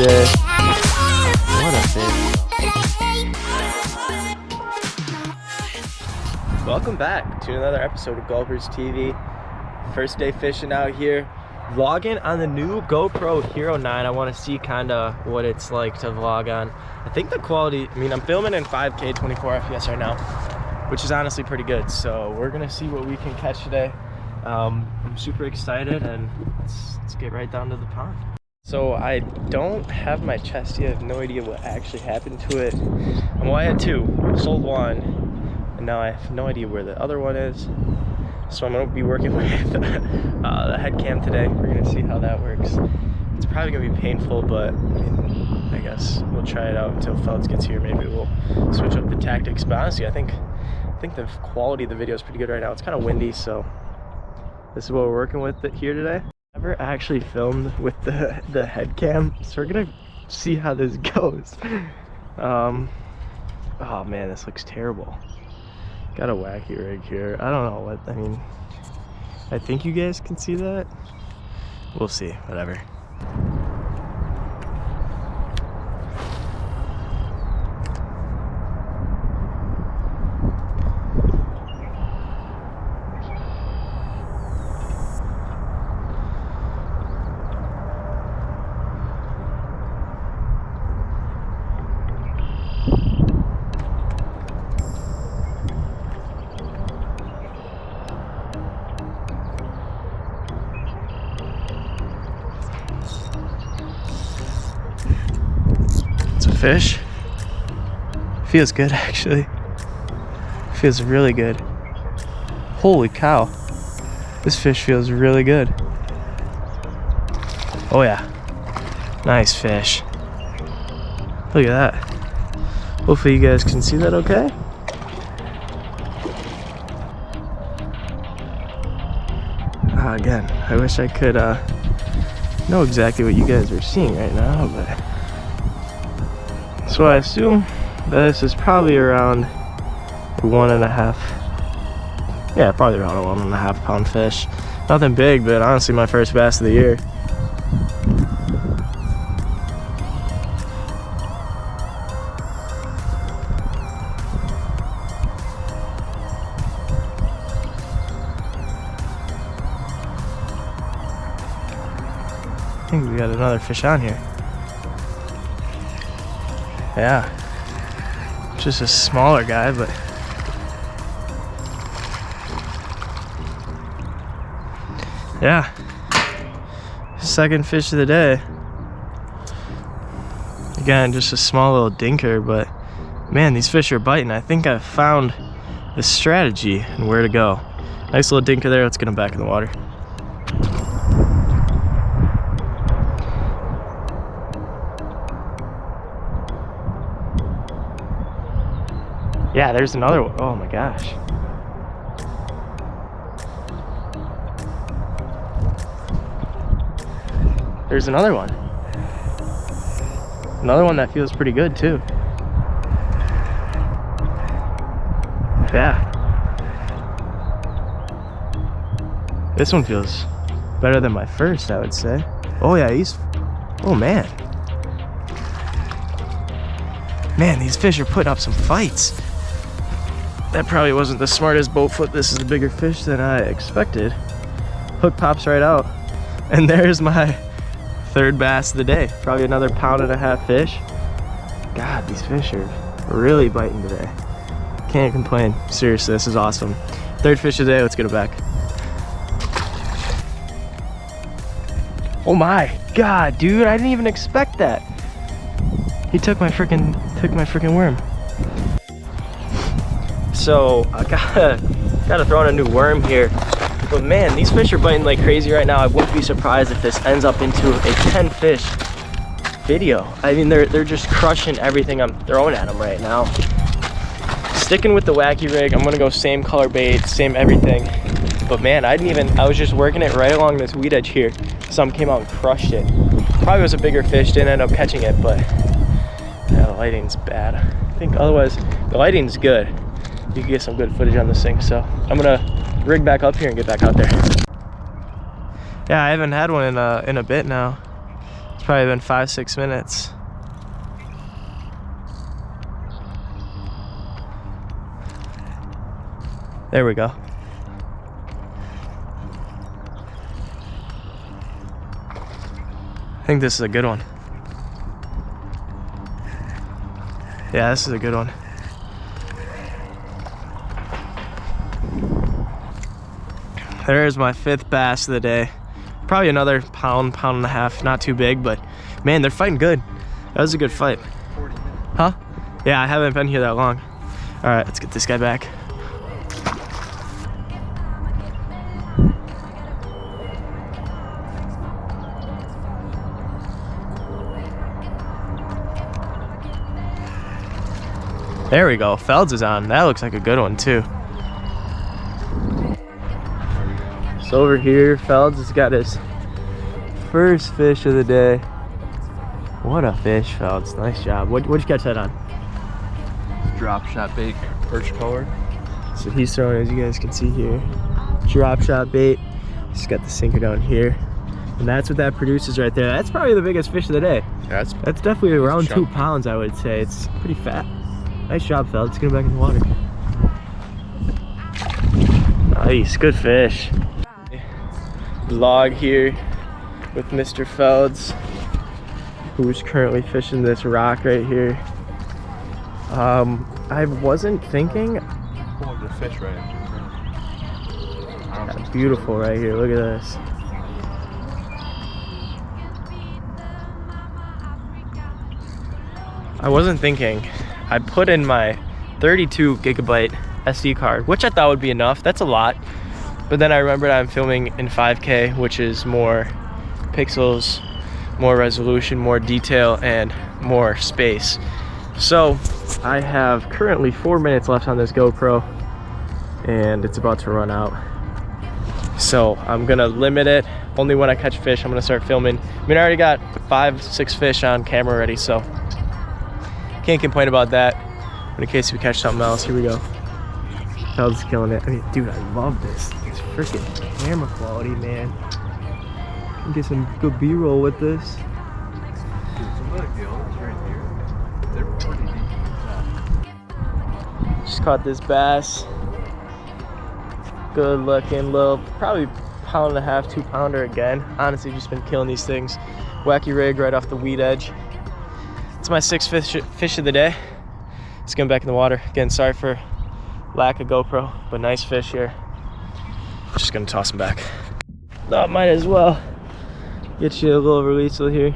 day. What a fish. Welcome back to another episode of GulpersTV. First day fishing out here. Vlogging on the new GoPro Hero 9. I want to see kind of what it's like to vlog on. I think the quality, I mean, I'm filming in 5K 24 FPS right now, which is honestly pretty good. So we're gonna see what we can catch today. I'm super excited, and let's get right down to the pond. So I don't have my chest yet. I have no idea what actually happened to it. Well, I had two, sold one, and now I have no idea where the other one is. So I'm gonna be working with the head cam today. We're gonna see how that works. It's probably gonna be painful, but I guess we'll try it out until Feltz gets here. Maybe we'll switch up the tactics. But honestly, I think the quality of the video is pretty good right now. It's kind of windy, so this is what we're working with here today. Never actually filmed with the head cam, so we're gonna see how this goes. Oh man, this looks terrible. Got a wacky rig here. I don't know what, I mean, I think you guys can see that. We'll see, whatever. Fish feels good, actually. Feels really good. Holy cow, this fish feels really good. Oh yeah, nice fish. Look at that. Hopefully you guys can see that okay. Again, I wish I could know exactly what you guys are seeing right now, but so I assume that this is probably around 1.5. Yeah, probably around a 1.5 pound fish. Nothing big, but honestly my first bass of the year. I think we got another fish on here. Yeah, just a smaller guy, but yeah, second fish of the day. Again, just a small little dinker, but man, these fish are biting. I think I've found the strategy and where to go. Nice little dinker there. Let's get him back in the water. Yeah, there's another one. Oh my gosh. There's another one. Another one that feels pretty good too. Yeah. This one feels better than my first, I would say. Oh yeah, oh man. Man, these fish are putting up some fights. That probably wasn't the smartest boat flip. This is a bigger fish than I expected. Hook pops right out. And there's my third bass of the day. Probably another 1.5 pound fish. God, these fish are really biting today. Can't complain. Seriously, this is awesome. Third fish of the day, let's get it back. Oh my God, dude, I didn't even expect that. He took my freaking worm. So I gotta throw in a new worm here. But man, these fish are biting like crazy right now. I wouldn't be surprised if this ends up into a 10 fish video. I mean, they're just crushing everything I'm throwing at them right now. Sticking with the wacky rig, I'm gonna go same color bait, same everything. But man, I was just working it right along this weed edge here. Some came out and crushed it. Probably was a bigger fish, didn't end up catching it, but yeah, the lighting's bad. I think otherwise, the lighting's good. You can get some good footage on this thing, so I'm gonna rig back up here and get back out there. Yeah, I haven't had one in a bit now. probably been 5-6 minutes. There we go. I think this is a good one. Yeah, this is a good one. There's my 5th bass of the day. Probably another pound and a half. Not too big, but man, they're fighting good. That was a good fight. 40 minutes. Huh? Yeah, I haven't been here that long. All right, let's get this guy back. There we go. Felds is on. That looks like a good one too. So over here, Felds has got his first fish of the day. What a fish, Felds. Nice job. What'd you catch that on? Drop shot bait, perch color. So he's throwing, as you guys can see here, drop shot bait. He's got the sinker down here. And that's what that produces right there. That's probably the biggest fish of the day. That's definitely around 2 pounds, I would say. It's pretty fat. Nice job, Felds. Let's get him back in the water. Nice, good fish. Vlog here with Mr. Felds, who's currently fishing this rock right here. I wasn't thinking. Oh, the fish right into That's beautiful right here. Look at this. I wasn't thinking. I put in my 32 gigabyte SD card, which I thought would be enough. That's a lot. But then I remembered I'm filming in 5K, which is more pixels, more resolution, more detail, and more space. So I have currently 4 minutes left on this GoPro, and it's about to run out. So I'm gonna limit it. Only when I catch fish, I'm gonna start filming. I mean, I already got 5-6 fish on camera already, so can't complain about that. But in case we catch something else, here we go. Felds is killing it. I mean, dude, I love this. It's freaking camera quality, man. Can get some good B-roll with this. Just caught this bass. Good looking little, probably 1.5 pound, 2 pounder again. Honestly, just been killing these things. Wacky rig right off the weed edge. It's my 6th fish of the day. Let's get him back in the water. Again, sorry for lack of GoPro, but nice fish here. Just gonna toss him back. Thought might as well get you a little release here.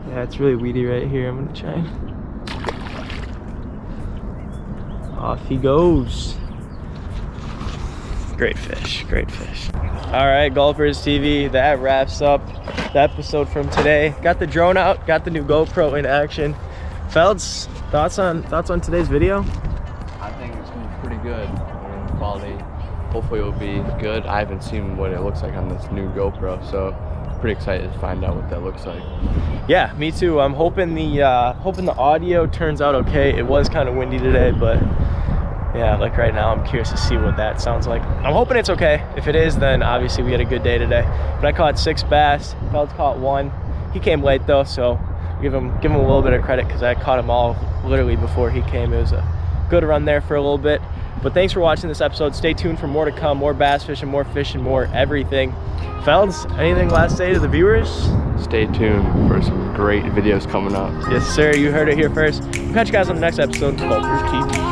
Yeah, it's really weedy right here. I'm gonna try and... Off he goes. Great fish, great fish. All right, GulpersTV, that wraps up the episode from today. Got the drone out, got the new GoPro in action. Felds, thoughts on today's video? I think it's gonna be pretty good. I mean, quality, hopefully it will be good. I haven't seen what it looks like on this new GoPro, so pretty excited to find out what that looks like. Yeah, me too. I'm hoping the audio turns out okay. It was kind of windy today, but yeah, like right now, I'm curious to see what that sounds like. I'm hoping it's okay. If it is, then obviously we had a good day today. But I caught 6 bass. Felds caught 1. He came late though, so give him a little bit of credit because I caught him all literally before he came. It was a good run there for a little bit. But thanks for watching this episode. Stay tuned for more to come, more bass fishing, more fishing, more everything. Felds, anything last to say to the viewers? Stay tuned for some great videos coming up. Yes, sir. You heard it here first. We'll catch you guys on the next episode of GulpersTV.